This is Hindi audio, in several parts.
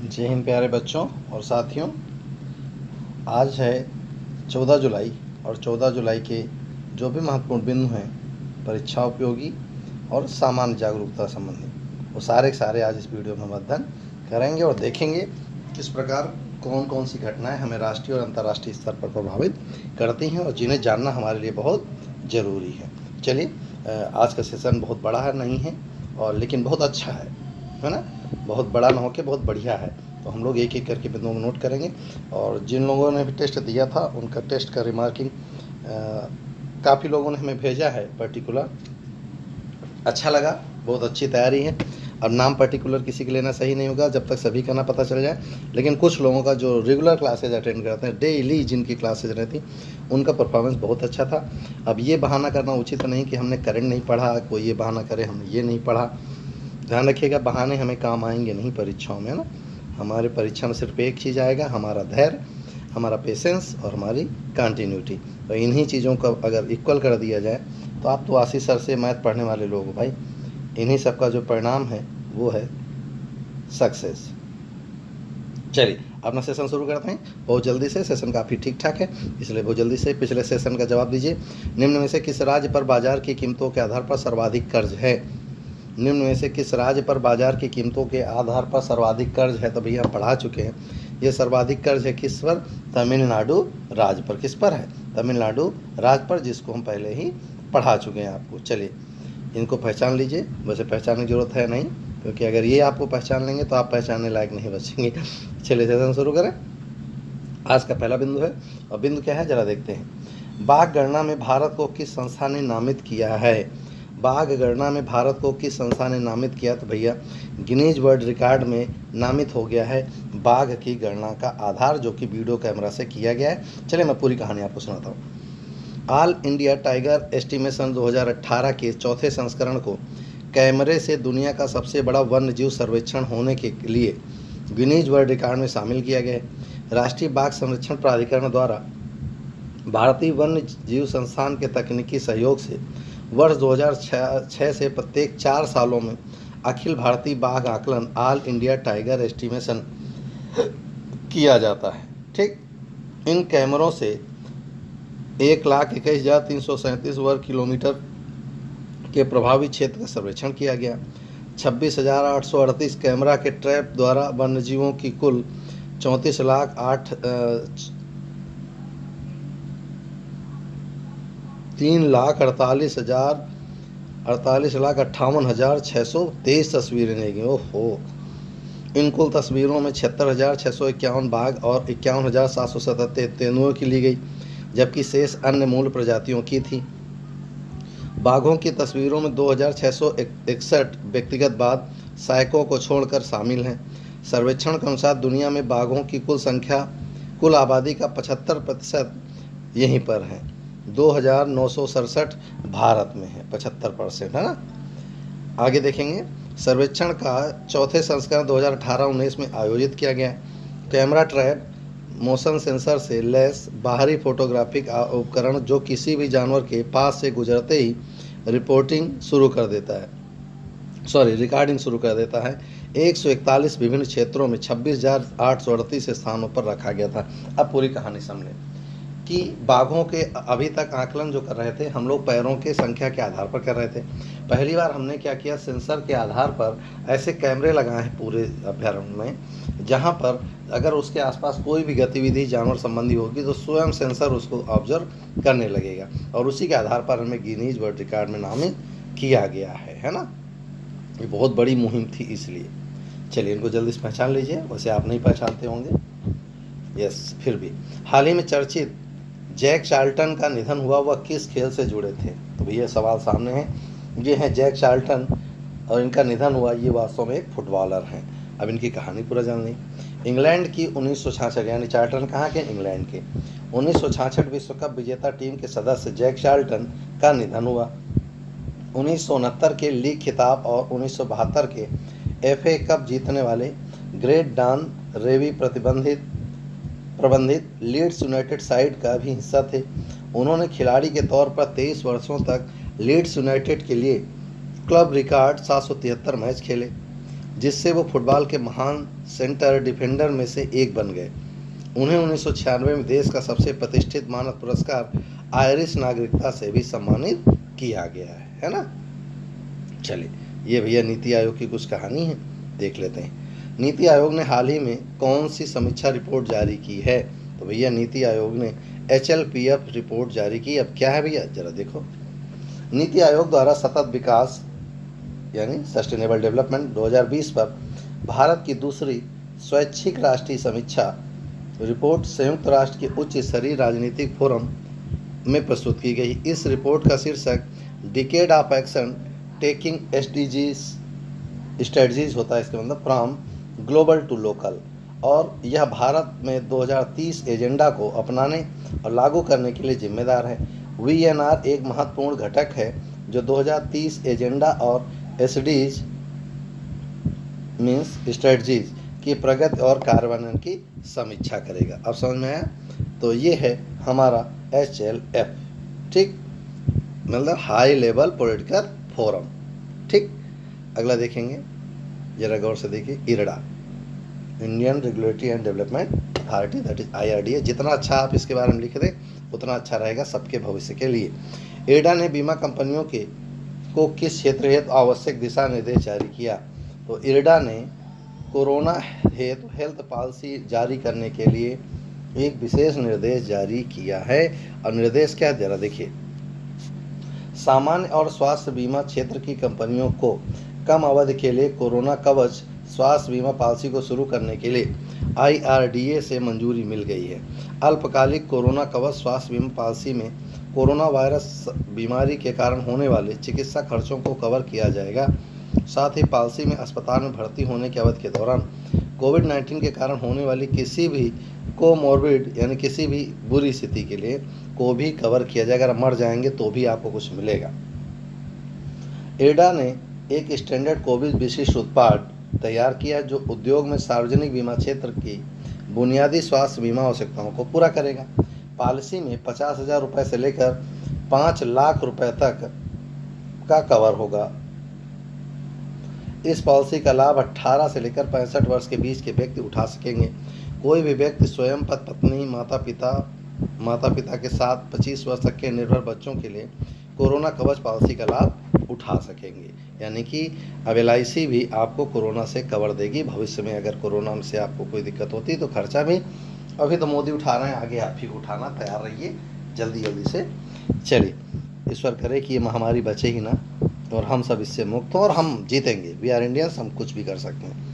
जय हिंद प्यारे बच्चों और साथियों। आज है 14 जुलाई और 14 जुलाई के जो भी महत्वपूर्ण बिंदु हैं परीक्षा उपयोगी और सामान्य जागरूकता संबंधी, वो सारे के सारे आज इस वीडियो में अध्ययन करेंगे और देखेंगे किस प्रकार कौन कौन सी घटनाएं हमें राष्ट्रीय और अंतर्राष्ट्रीय स्तर पर प्रभावित करती हैं और जिन्हें जानना हमारे लिए बहुत ज़रूरी है। चलिए, आज का सेशन बहुत बड़ा है नहीं है और लेकिन बहुत अच्छा है ना। बहुत बड़ा ना होके बहुत बढ़िया है, तो हम लोग एक एक करके बिंदुओं को नोट करेंगे। और जिन लोगों ने भी टेस्ट दिया था उनका टेस्ट का रिमार्किंग काफ़ी लोगों ने हमें भेजा है पर्टिकुलर, अच्छा लगा, बहुत अच्छी तैयारी है। अब नाम पर्टिकुलर किसी के लेना सही नहीं होगा जब तक सभी का ना पता चल जाए, लेकिन कुछ लोगों का जो रेगुलर क्लासेज अटेंड करते हैं, डेली जिनकी क्लासेज रहती, उनका परफॉर्मेंस बहुत अच्छा था। अब ये बहाना करना उचित नहीं कि हमने करंट नहीं पढ़ा, कोई ये बहाना करे हमने ये नहीं पढ़ा। ध्यान रखिएगा, बहाने हमें काम आएंगे नहीं परीक्षाओं में, है ना। हमारे परीक्षा में सिर्फ एक चीज़ आएगा, हमारा धैर्य, हमारा पेशेंस और हमारी कंटिन्यूटी। तो इन्हीं चीज़ों को अगर इक्वल कर दिया जाए तो आप तो आशीष सर से मैथ पढ़ने वाले लोग हो भाई। इन्हीं सब का जो परिणाम है वो है सक्सेस। चलिए अपना सेशन शुरू करते हैं बहुत जल्दी से। सेशन काफ़ी ठीक ठाक है, इसलिए बहुत जल्दी से पिछले सेशन का जवाब दीजिए। निम्न में से किस राज्य पर बाजार की कीमतों के आधार पर सर्वाधिक कर्ज है? निम्न में से किस राज्य पर बाजार की कीमतों के आधार पर सर्वाधिक कर्ज है? तो भैया हम पढ़ा चुके हैं, ये सर्वाधिक कर्ज है किस पर? तमिलनाडु राज्य पर। किस पर है? तमिलनाडु राज्य पर, जिसको हम पहले ही पढ़ा चुके हैं आपको। चलिए इनको पहचान लीजिए। वैसे पहचानने की जरूरत है नहीं, क्योंकि अगर ये आपको पहचान लेंगे तो आप पहचानने लायक नहीं बचेंगे। चलिए सेशन शुरू करें। आज का पहला बिंदु है, और बिंदु क्या है जरा देखते हैं। बाघ गणना में भारत को किस संस्था ने नामित किया है? बाघ गणना में भारत को किस संस्था ने नामित किया? तो भैया गिनीज वर्ल्ड रिकॉर्ड में नामित हो गया है बाघ की गणना का आधार, जो कि वीडियो कैमरा से किया गया है। चलिए मैं पूरी कहानी आपको सुनाता हूँ। ऑल इंडिया टाइगर एस्टिमेशन 2018 के चौथे संस्करण को कैमरे से दुनिया का सबसे बड़ा वन्यजीव सर्वेक्षण होने के लिए गिनीज वर्ल्ड रिकॉर्ड में शामिल किया गया है। राष्ट्रीय बाघ संरक्षण प्राधिकरण द्वारा भारतीय वन्य जीव संस्थान के तकनीकी सहयोग से वर्ष 2006 से प्रत्येक 4 सालों में अखिल भारतीय बाघ आकलन ऑल इंडिया टाइगर एस्टिमेशन किया जाता है। ठीक, इन कैमरों से 1,21,337 वर्ग किलोमीटर के प्रभावी क्षेत्र का सर्वेक्षण किया गया। 26,838 कैमरा के ट्रैप द्वारा वन्यजीवों की कुल 3,48,58,623 तस्वीरें ली गई। ओहो, इन कुल तस्वीरों में 76,651 बाघ और 51,777 तेंदुओं की ली गई, जबकि शेष अन्य मूल प्रजातियों की थी। बाघों की तस्वीरों में 2,661 व्यक्तिगत बाघ सैकड़ों को छोड़कर शामिल हैं। सर्वेक्षण के अनुसार दुनिया में बाघों की कुल संख्या कुल आबादी का 75% यहीं पर है। 2,967 भारत में है, 75%, है ना। आगे देखेंगे। सर्वेक्षण का चौथे संस्करण 2018-19 में आयोजित किया गया। कैमरा ट्रैप मोशन सेंसर से लैस बाहरी फोटोग्राफिक उपकरण जो किसी भी जानवर के पास से गुजरते ही रिकॉर्डिंग शुरू कर देता है। 141 विभिन्न क्षेत्रों में 26,838 स्थानों पर रखा गया था। अब पूरी कहानी समझ लें कि बाघों के अभी तक आकलन जो कर रहे थे हम लोग पैरों के संख्या के आधार पर कर रहे थे। पहली बार हमने क्या किया, सेंसर के आधार पर ऐसे कैमरे लगाए हैं पूरे अभ्यारण्य में, जहां पर अगर उसके आसपास कोई भी गतिविधि जानवर संबंधी होगी तो स्वयं सेंसर उसको ऑब्जर्व करने लगेगा, और उसी के आधार पर हमें गिनीज वर्ल्ड रिकॉर्ड में नामित किया गया है ना। ये बहुत बड़ी मुहिम थी इसलिए। चलिए इनको जल्दी से पहचान लीजिए, वैसे आप नहीं पहचानते होंगे। यस, फिर भी हाल ही में चर्चित जैक चार्ल्टन का निधन हुआ, वह किस खेल से जुड़े थे? तो भैया सवाल सामने है। ये हैं जैक चार्ल्टन और इनका निधन हुआ, ये वास्तव में एक फुटबॉलर हैं। अब इनकी कहानी पूरा जान लें। इंग्लैंड की 1966, यानी चार्ल्टन कहाँ के? इंग्लैंड के 1966 विश्व कप विजेता टीम के सदस्य जैक चार्ल्टन का निधन हुआ। 1969 के लीग खिताब और 1972 के FA कप जीतने वाले ग्रेट डॉन रेवी प्रबंधित लीड्स यूनाइटेड साइड का भी हिस्सा थे। उन्होंने खिलाड़ी के तौर पर 23 वर्षों तक लीड्स यूनाइटेड के लिए क्लब रिकॉर्ड 773 मैच खेले। जिससे वो फुटबॉल के महान सेंटर डिफेंडर में से एक बन गए। उन्हें 1996 में देश का सबसे प्रतिष्ठित मानद पुरस्कार आयरिश नागरिकता से भी सम्मानित किया गया है ना। चलिए, ये भैया नीति आयोग की कुछ कहानी है, देख लेते हैं। नीति आयोग ने हाल ही में कौन सी समीक्षा रिपोर्ट जारी की है? तो भैया नीति आयोग ने HLPF रिपोर्ट जारी की। अब क्या है भैया, जरा देखो। नीति आयोग द्वारा सतत विकास यानी सस्टेनेबल डेवलपमेंट 2020 पर भारत की दूसरी स्वैच्छिक राष्ट्रीय समीक्षा रिपोर्ट संयुक्त राष्ट्र के उच्च स्तरीय राजनीतिक फोरम में प्रस्तुत की गई। इस रिपोर्ट का शीर्षक decade of action taking SDGs strategies होता है, इसका मतलब फ्रॉम ग्लोबल टू लोकल, और यह भारत में 2030 एजेंडा को अपनाने और लागू करने के लिए जिम्मेदार है। VNR एक महत्वपूर्ण घटक है जो 2030 एजेंडा और SDGs मीन्स स्ट्रेटजीज की प्रगति और कार्यान्वयन की समीक्षा करेगा। अब समझ में आया? तो ये है हमारा HLF, ठीक, मतलब हाई लेवल पॉलिटिकल फोरम, ठीक। अगला देखेंगे, जरा गौर से देखिए। IRDA, Indian regulatory and development authority, that is IRDA। जितना अच्छा आप इसके बारे में लिख दें उतना अच्छा रहेगा सबके भविष्य के लिए। IRDA ने बीमा कंपनियों को किस क्षेत्र हेतु आवश्यक दिशा निर्देश जारी किया? तो IRDA ने कोरोना हेतु हेल्थ पॉलिसी जारी करने के लिए एक विशेष निर्देश जारी किया है, और निर्देश क्या है जरा देखिए। सामान्य और स्वास्थ्य बीमा क्षेत्र की कंपनियों को कम अवधि के लिए कोरोना कवच स्वास्थ्य बीमा पॉलिसी को शुरू करने के लिए IRDA से मंजूरी मिल गई है। अल्पकालिक कोरोना कवच स्वास्थ्य बीमा पॉलिसी में कोरोना वायरस बीमारी के कारण होने वाले चिकित्सा खर्चों को कवर किया जाएगा। साथ ही पॉलिसी में अस्पताल में भर्ती होने की अवधि के दौरान कोविड-19 के कारण होने वाली किसी भी कोमॉर्बिड यानी किसी भी बुरी स्थिति के लिए को भी कवर किया जाएगा। अगर मर जाएंगे तो भी आपको कुछ मिलेगा। IRDA ने एक स्टैंडर्ड कोविड विशिष्ट उत्पाद तैयार किया जो उद्योग में सार्वजनिक बीमा क्षेत्र की बुनियादी स्वास्थ्य बीमा आवश्यकताओं को पूरा करेगा। पॉलिसी में 50,000 रुपये से लेकर 5 लाख रुपए तक का कवर होगा। इस पॉलिसी का लाभ 18 से लेकर 65 वर्ष के बीच के व्यक्ति उठा सकेंगे। कोई भी व्यक्ति स्वयं पत्नी माता पिता के साथ 25 वर्ष तक के निर्भर बच्चों के लिए कोरोना कवच पॉलिसी का लाभ उठा सकेंगे। यानी कि अब LIC भी आपको कोरोना से कवर देगी भविष्य में। अगर कोरोना से आपको कोई दिक्कत होती तो खर्चा भी अभी तो मोदी उठा रहे हैं, आगे आप भी उठाना तैयार रहिए जल्दी से। चलिए, ईश्वर करे कि ये महामारी बचे ही ना, और हम सब इससे मुक्त हों और हम जीतेंगे। वी आर इंडियंस, हम कुछ भी कर सकते हैं।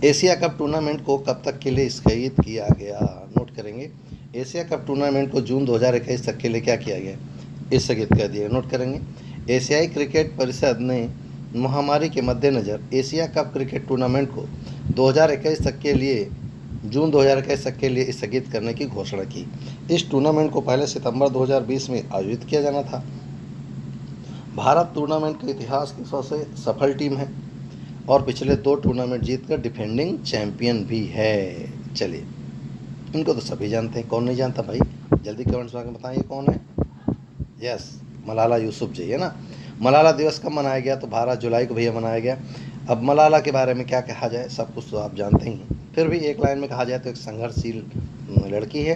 एशिया कप टूर्नामेंट को कब तक के लिए स्थगित किया गया? नोट करेंगे, एशिया कप टूर्नामेंट को जून 2021 तक के लिए क्या किया गया? स्थगित कर दिया। नोट करेंगे, एशियाई क्रिकेट परिषद ने महामारी के मद्देनज़र एशिया कप क्रिकेट टूर्नामेंट को 2021 तक के लिए जून 2021 तक के लिए स्थगित करने की घोषणा की। इस टूर्नामेंट को पहले सितंबर 2020 में आयोजित किया जाना था। भारत टूर्नामेंट के इतिहास की सबसे सफल टीम है और पिछले 2 टूर्नामेंट जीतकर डिफेंडिंग चैंपियन भी है। चलिए, इनको तो सभी जानते हैं, कौन नहीं जानता भाई? जल्दी कमेंट्स में बताइए कौन है। यस, मलाला यूसुफजई है ना। मलाला दिवस कब मनाया गया? तो 12 जुलाई को भैया मनाया गया। अब मलाला के बारे में क्या कहा जाए, सब कुछ तो आप जानते ही हैं। फिर भी एक लाइन में कहा जाए तो एक संघर्षशील लड़की है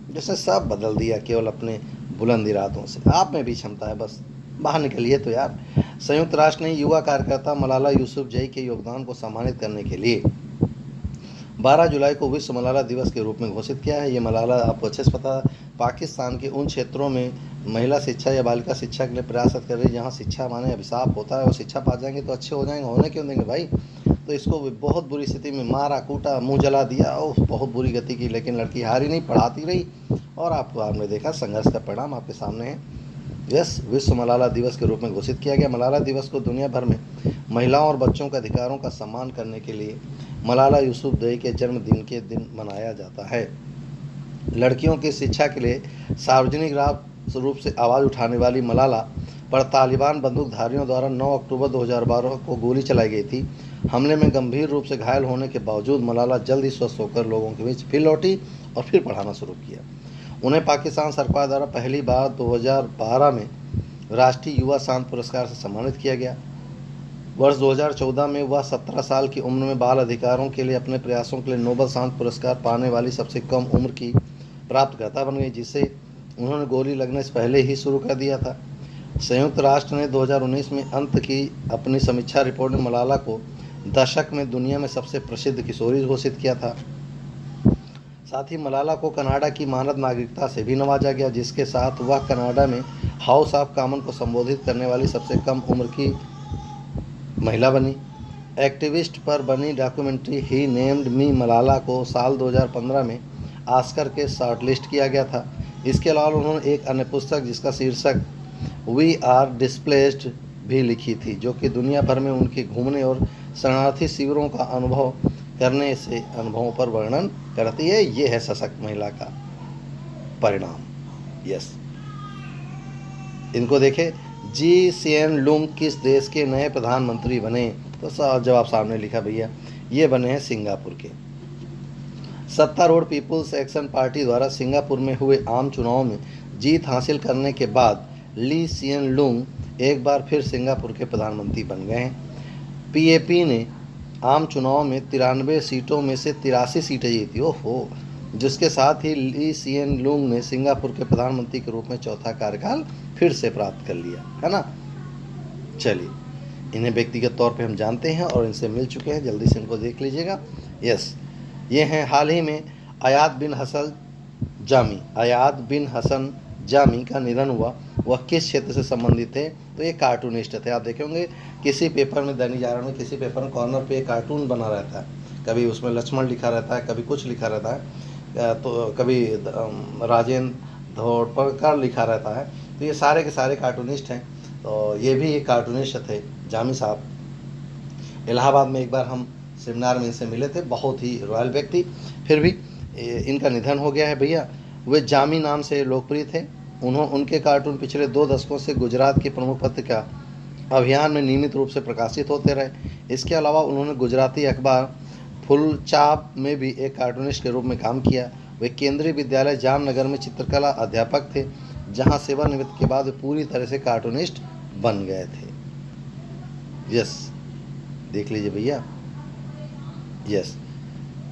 जिसने सब बदल दिया केवल अपने बुलंद इरादों से। आप में भी क्षमता है, बस बाहर निकलिए तो यार। संयुक्त राष्ट्र ने युवा कार्यकर्ता मलाला यूसुफजई के योगदान को सम्मानित करने के लिए 12 जुलाई को विश्व मलाला दिवस के रूप में घोषित किया है। ये मलाला आपको अच्छे से पता है, पाकिस्तान के उन क्षेत्रों में महिला शिक्षा या बालिका शिक्षा के लिए प्रयासरत कर रही है जहाँ शिक्षा माने अभिशाप होता है। और शिक्षा पा जाएंगे तो अच्छे हो जाएंगे, होने क्यों देंगे भाई? तो इसको बहुत बुरी स्थिति में मारा कूटा, मुंह जला दिया, ओह बहुत बुरी गति की, लेकिन लड़की हारी नहीं, पढ़ाती रही और आपने देखा संघर्ष का परिणाम आपके सामने है। यस, विश्व मलाला दिवस के रूप में घोषित किया गया। मलाला दिवस को दुनिया भर में महिलाओं और बच्चों के अधिकारों का सम्मान करने के लिए मलाला यूसुफजई के जन्मदिन के दिन मनाया जाता है। लड़कियों की शिक्षा के लिए सार्वजनिक रूप से आवाज़ उठाने वाली मलाला पर तालिबान बंदूकधारियों द्वारा 9 अक्टूबर 2012 को गोली चलाई गई थी। हमले में गंभीर रूप से घायल होने के बावजूद मलाला जल्द ही स्वस्थ होकर लोगों के बीच फिर लौटी और फिर पढ़ाना शुरू किया। उन्हें पाकिस्तान सरकार द्वारा पहली बार 2012 में राष्ट्रीय युवा शांति पुरस्कार से सम्मानित किया गया। वर्ष 2014 में वह 17 साल की उम्र में बाल अधिकारों के लिए अपने प्रयासों के लिए नोबेल शांति पुरस्कार पाने वाली सबसे कम उम्र की प्राप्तकर्ता बन गई, जिसे उन्होंने गोली लगने से पहले ही शुरू कर दिया था। संयुक्त राष्ट्र ने 2019 में अंत की अपनी समीक्षा रिपोर्ट में मलाला को दशक में दुनिया में सबसे प्रसिद्ध किशोरी घोषित किया था। साथ ही मलाला को कनाडा की मानद नागरिकता से भी नवाजा गया, जिसके साथ वह कनाडा में हाउस ऑफ कॉमन को संबोधित करने वाली सबसे कम उम्र की महिला बनी। एक्टिविस्ट पर बनी डॉक्यूमेंट्री ही नेम्ड मी मलाला को साल 2015 में ऑस्कर के शॉर्टलिस्ट किया गया था। इसके अलावा उन्होंने एक अन्य पुस्तक जिसका शीर्षक वी आर डिस्प्लेस्ड भी लिखी थी, जो कि दुनिया भर में उनके घूमने और शरणार्थी शिविरों का अनुभव करने से अनुभवों पर वर्णन करती है। ये है सशक्त महिला का परिणाम। यस, इनको देखे, जी सिएन लुंग किस देश के नए प्रधानमंत्री बने? तो जवाब सामने लिखा भैया, ये बने हैं सिंगापुर के। सत्तारूढ़ पीपुल्स एक्शन पार्टी द्वारा सिंगापुर में हुए आम चुनाव में जीत हासिल करने के बाद ली सिएन लुंग एक बार फिर सिंगापुर के प्रधानमंत्री बन गए हैं। पीएपी ने आम चुनाव में 93 सीटों में से 83 सीटें जीती, ओहो, जिसके साथ ही ली सिएन लुंग ने सिंगापुर के प्रधानमंत्री के रूप में चौथा कार्यकाल फिर से प्राप्त कर लिया, है ना। चलिए, इन्हें व्यक्तिगत तौर पे हम जानते हैं और इनसे मिल चुके हैं, जल्दी से इनको देख लीजिएगा। यस, ये हैं हाल ही में अयाद बिन हसन जामी। अयाद बिन हसन जामी का निधन हुआ। वह किस क्षेत्र से संबंधित थे? तो ये कार्टूनिस्ट थे। आप देखे होंगे किसी पेपर में, दैनिक जागरण में, किसी पेपर में कॉर्नर पे एक कार्टून बना रहता है, कभी उसमें लक्ष्मण लिखा रहता है, कभी कुछ लिखा रहता है, तो कभी राजेंद्र धोड़कर लिखा रहता है। तो ये सारे के सारे कार्टूनिस्ट हैं। तो ये भी एक कार्टूनिस्ट थे जामी साहब। इलाहाबाद में एक बार हम सेमिनार में इनसे मिले थे, बहुत ही रॉयल व्यक्ति। फिर भी इनका निधन हो गया है भैया। वे जामी नाम से लोकप्रिय थे। उनके कार्टून पिछले 2 दशकों से गुजरात की प्रमुख पत्रिका अभियान में नियमित रूप से प्रकाशित होते रहे। इसके अलावा उन्होंने गुजराती अखबार फुलचाब में भी एक कार्टूनिस्ट के रूप में काम किया। वे केंद्रीय विद्यालय जामनगर में चित्रकला अध्यापक थे, जहां सेवानिवृत्ति के बाद वे पूरी तरह से कार्टूनिस्ट बन गए थे। यस, देख लीजिए भैया। यस,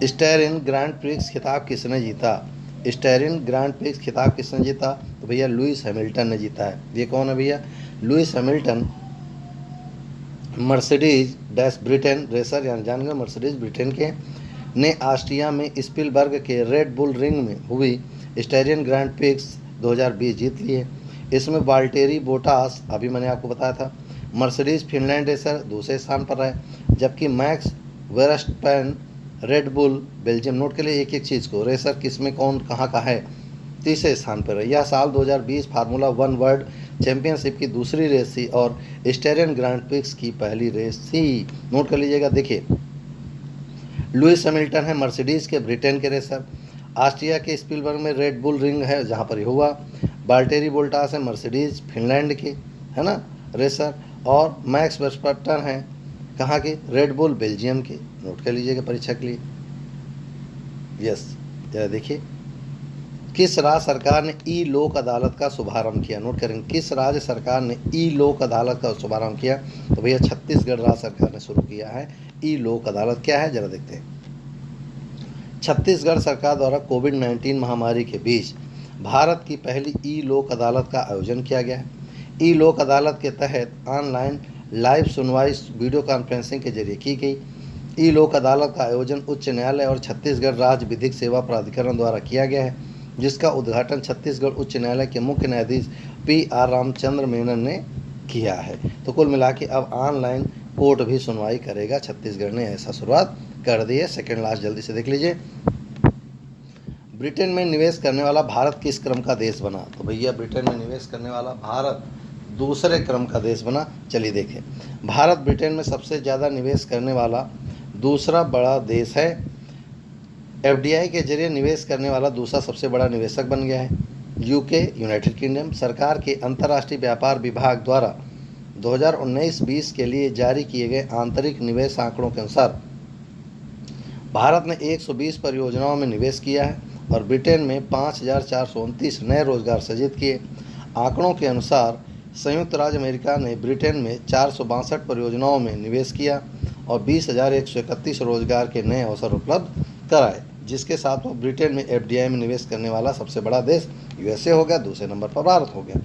स्टेरिन ग्रैंड प्रिक्स खिताब किसने जीता? स्टेरिन ग्रैंड प्रिक्स खिताब किसने जीता? तो भैया लुइस हैमिल्टन ने जीता है। ये कौन है भैया? Lewis Hamilton Mercedes dash Britain racer, यानी जान गए मर्सिडीज ब्रिटेन के, ने ऑस्ट्रिया में स्पिलबर्ग के रेड बुल रिंग में हुई स्टेरिन ग्रैंड प्रिक्स 2020 जीत लिए। इसमें वाल्टेरी बोटास, अभी मैंने आपको बताया था, मर्सिडीज फिनलैंड रेसर दूसरे स्थान पर रहे, जबकि max Verstappen red bull Belgium, note के लिए एक एक चीज़ को, रेसर किस में कौन कहाँ का है, तीसरे स्थान पर रहे। यह साल 2020 फार्मूला 1 वर्ल्ड चैंपियनशिप की दूसरी रेस थी और स्टेरिन ग्रैंड प्रिक्स की पहली रेस थी। नोट कर लीजिएगा। देखिए, लुइस हैमिल्टन है मर्सिडीज के ब्रिटेन के रेसर, ऑस्ट्रिया के स्पिलबर्ग में रेड बुल रिंग है जहाँ पर हुआ, वाल्टेरी बोल्टास है मर्सिडीज फिनलैंड के, है ना, रेसर, और मैक्स वर्स्टैपेन है कहाँ के? रेड बुल बेल्जियम के। नोट कर लीजिएगा परीक्षा के लिए। यस, जरा देखिए, किस राज्य सरकार ने ई लोक अदालत का शुभारंभ किया? नोट करेंगे, किस राज्य सरकार ने ई लोक अदालत का शुभारंभ किया? तो भैया छत्तीसगढ़ राज्य सरकार ने शुरू किया है ई लोक अदालत। क्या है, जरा देखते हैं। छत्तीसगढ़ सरकार द्वारा कोविड-19 महामारी के बीच भारत की पहली ई लोक अदालत का आयोजन किया गया है। ई लोक अदालत के तहत ऑनलाइन लाइव सुनवाई वीडियो कॉन्फ्रेंसिंग के जरिए की गई। ई लोक अदालत का आयोजन उच्च न्यायालय और छत्तीसगढ़ राज्य विधिक सेवा प्राधिकरण द्वारा किया गया है, जिसका उद्घाटन छत्तीसगढ़ उच्च न्यायालय के मुख्य न्यायाधीश पी.आर. रामचंद्र मेनन ने किया है। तो कुल मिला के अब ऑनलाइन कोर्ट भी सुनवाई करेगा, छत्तीसगढ़ ने ऐसा शुरुआत कर दी है। सेकेंड लास्ट जल्दी से देख लीजिए। ब्रिटेन में निवेश करने वाला भारत किस क्रम का देश बना? तो भैया ब्रिटेन में निवेश करने वाला भारत दूसरे क्रम का देश बना। चलिए देखें, भारत ब्रिटेन में सबसे ज़्यादा निवेश करने वाला दूसरा बड़ा देश है। एफडीआई के जरिए निवेश करने वाला दूसरा सबसे बड़ा निवेशक बन गया है। UK, United kingdom. सरकार के अंतर्राष्ट्रीय व्यापार विभाग द्वारा 2019-20 के लिए जारी किए गए आंतरिक निवेश आंकड़ों के अनुसार भारत ने 120 परियोजनाओं में निवेश किया है और ब्रिटेन में 5,429 नए रोजगार सृजित किए। आंकड़ों के अनुसार संयुक्त राज्य अमेरिका ने ब्रिटेन में 462 परियोजनाओं में निवेश किया और 20,131 रोजगार के नए अवसर उपलब्ध कराए, जिसके साथ वो ब्रिटेन में एफडीआई में निवेश करने वाला सबसे बड़ा देश यूएसए हो गया, दूसरे नंबर पर भारत हो गया।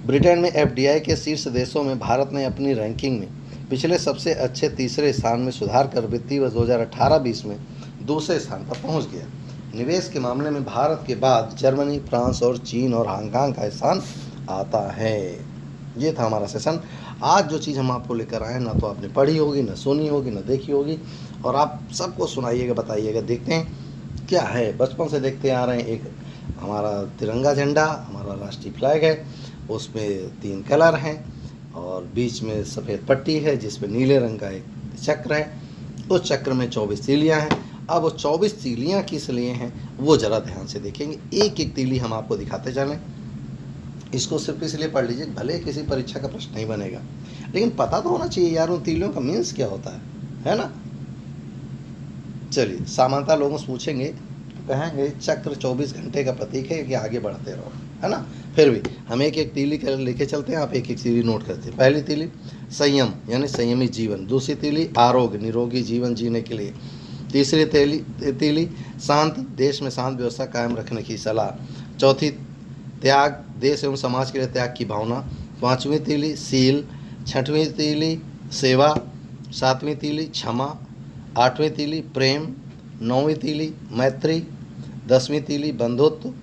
ब्रिटेन में एफडीआई के शीर्ष देशों में भारत ने अपनी रैंकिंग में पिछले सबसे अच्छे तीसरे स्थान में सुधार कर वित्तीय वर्ष 2018-20 में दूसरे स्थान पर पहुंच गया। निवेश के मामले में भारत के बाद जर्मनी, फ्रांस और चीन और हांगकांग का स्थान आता है। ये था हमारा सेशन। आज जो चीज़ हम आपको लेकर आए ना तो आपने पढ़ी होगी, ना सुनी होगी, ना देखी होगी, और आप सबको सुनाइएगा, बताइएगा। देखते हैं क्या है, बचपन से देखते आ रहे हैं। एक हमारा तिरंगा झंडा, हमारा राष्ट्रीय फ्लैग है, उसमें 3 कलर हैं और बीच में सफ़ेद पट्टी है जिसमें नीले रंग का एक चक्र है। उस चक्र में 24 तीलियाँ हैं। अब वो 24 तीलियाँ किस लिए हैं वो ज़रा ध्यान से देखेंगे। एक एक तीली हम आपको दिखाते चलें। इसको सिर्फ इसलिए पढ़ लीजिए, भले किसी परीक्षा का प्रश्न नहीं बनेगा, लेकिन पता तो होना चाहिए यार उन तीलियों का मीन्स क्या होता है ना। चलिए, सामान्यतः लोगों से पूछेंगे तो कहेंगे चक्र 24 घंटे का प्रतीक है कि आगे बढ़ते रहो, है ना। फिर भी हम एक एक तीली कर लेके चलते हैं, आप एक एक तीली नोट करते हैं। पहली तीली संयम यानी संयमी जीवन। दूसरी तीली आरोग्य, निरोगी जीवन जीने के लिए। तीसरी तीली शांति, देश में शांत व्यवस्था कायम रखने की सलाह। चौथी त्याग, देश एवं समाज के लिए त्याग की भावना। 5वीं तीली सील। 6वीं तीली सेवा। 7वीं तीली क्षमा। 8वीं तीली प्रेम। 9वीं तीली मैत्री। 10वीं तीली बंधुत्व।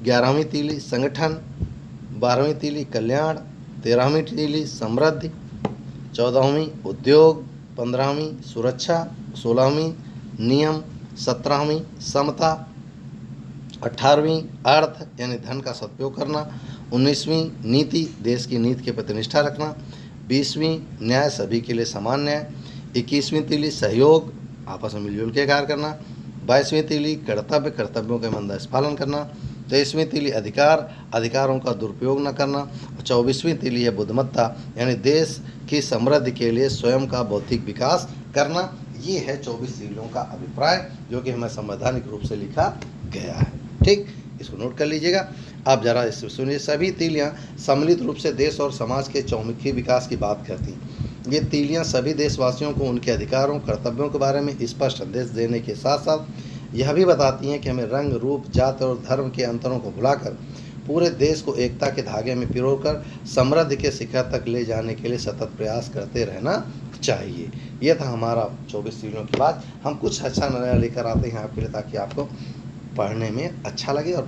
11वीं तीली संगठन। 12वीं तीली कल्याण। 13वीं तीली समृद्धि। 14वीं उद्योग। 15वीं सुरक्षा। 16वीं नियम। 17वीं समता। 18वीं अर्थ यानी धन का सदुपयोग करना। 19वीं नीति, देश की नीति के प्रति निष्ठा रखना। 20वीं न्याय, सभी के लिए समान न्याय। 21वीं तीली सहयोग, आपस में मिलजुल के कार्य करना। 22वीं तीली कर्तव्य, कर्तव्यों के ईमानदारी से पालन करना। 23वीं तीली अधिकार, अधिकारों का दुरुपयोग न करना। और 24वीं तीली है बुद्धिमत्ता यानी देश की समृद्धि के लिए स्वयं का बौद्धिक विकास करना। ये है 24 तीलियों का अभिप्राय जो कि हमें संवैधानिक रूप से लिखा गया है। ठीक, इसको नोट कर लीजिएगा। आप जरा इससे सुनिए। सभी तीलियां सम्मिलित रूप से देश और समाज के चौमुखी विकास की बात करती हैं। ये तीलियां सभी देशवासियों को उनके अधिकारों, कर्तव्यों के बारे में स्पष्ट संदेश देने के साथ साथ यह भी बताती हैं कि हमें रंग, रूप, जाति और धर्म के अंतरों को भुलाकर पूरे देश को एकता के धागे में पिरोकर समृद्धि के शिखर तक ले जाने के लिए सतत प्रयास करते रहना चाहिए। यह था हमारा 24 तीलियों की बात। हम कुछ अच्छा नया लेकर आते हैं आपके लिए ताकि आपको पढ़ने में अच्छा लगे और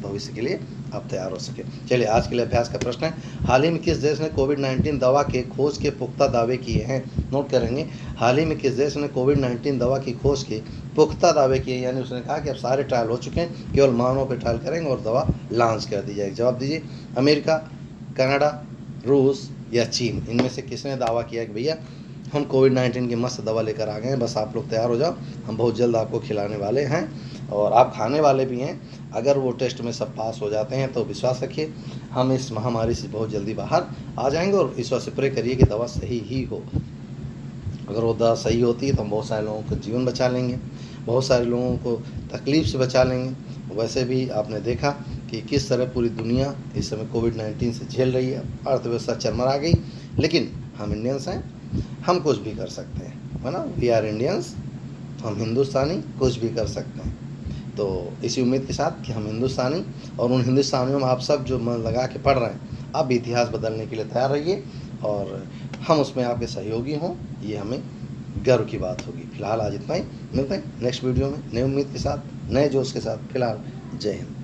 भविष्य के लिए आप तैयार हो सके। चलिए, आज के लिए अभ्यास का प्रश्न है, हाल ही में किस देश ने कोविड-19 दवा के खोज के पुख्ता दावे किए हैं। नोट करेंगे, हाल ही में किस देश ने कोविड-19 दवा की खोज के पुख्ता दावे किए, यानी उसने कहा कि अब सारे ट्रायल हो चुके हैं, केवल मानव पर ट्रायल करेंगे और दवा लॉन्च कर दी जाएगी। जवाब दीजिए, अमेरिका, कनाडा, रूस या चीन। इनमें से किसने दावा किया कि भैया हम कोविड-19 की मस्त दवा लेकर आ गए हैं, बस आप लोग तैयार हो जाओ, हम बहुत जल्द आपको खिलाने वाले हैं और आप खाने वाले भी हैं। अगर वो टेस्ट में सब पास हो जाते हैं तो विश्वास रखिए हम इस महामारी से बहुत जल्दी बाहर आ जाएंगे। और ईश्वर से प्रे करिए कि दवा सही ही हो। अगर वो दवा सही होती है तो हम बहुत सारे लोगों का जीवन बचा लेंगे, बहुत सारे लोगों को तकलीफ से बचा लेंगे। वैसे भी आपने देखा कि किस तरह पूरी दुनिया इस समय कोविड-19 से झेल रही है, अर्थव्यवस्था चरमरा गई, लेकिन हम इंडियंस हैं, हम कुछ भी कर सकते हैं, है ना। वी आर इंडियंस, हम हिंदुस्तानी कुछ भी कर सकते हैं। तो इसी उम्मीद के साथ कि हम हिंदुस्तानी और उन हिंदुस्तानियों में आप सब जो मन लगा के पढ़ रहे हैं, अब इतिहास बदलने के लिए तैयार रहिए और हम उसमें आपके सहयोगी हों, ये हमें गर्व की बात होगी। फिलहाल आज इतना ही, मिलते हैं नेक्स्ट वीडियो में नई उम्मीद के साथ, नए जोश के साथ। फिलहाल जय हिंद।